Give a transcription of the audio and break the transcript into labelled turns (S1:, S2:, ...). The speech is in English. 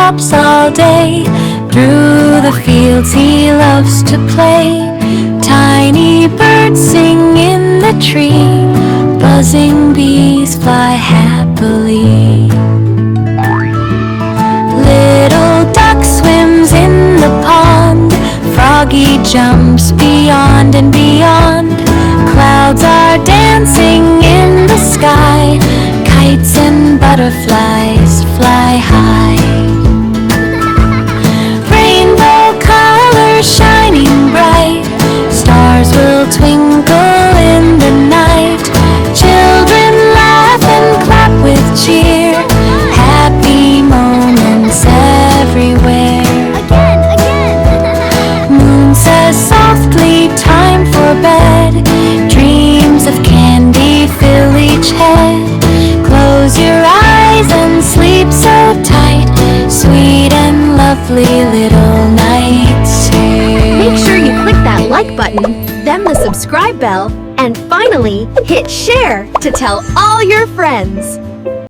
S1: hops all day. Through the fields he loves to play. Tiny birds sing in the tree. Buzzing bees fly happily. Little duck swims in the pond. Froggy jumps beyond and beyond. Clouds are dancing in the sky. Kites and butterflies fly high. Rainbow colors shining bright. Stars will twinkle in the night. Children laugh and clap with cheer. Happy moments everywhere. Moon says softly, time for bed. Dreams of candy fill each head. Close your eyes and sleep so tight. Sweet and lovely little nights here.
S2: Make sure you click that like button, then the subscribe bell, and finally hit share to tell all your friends.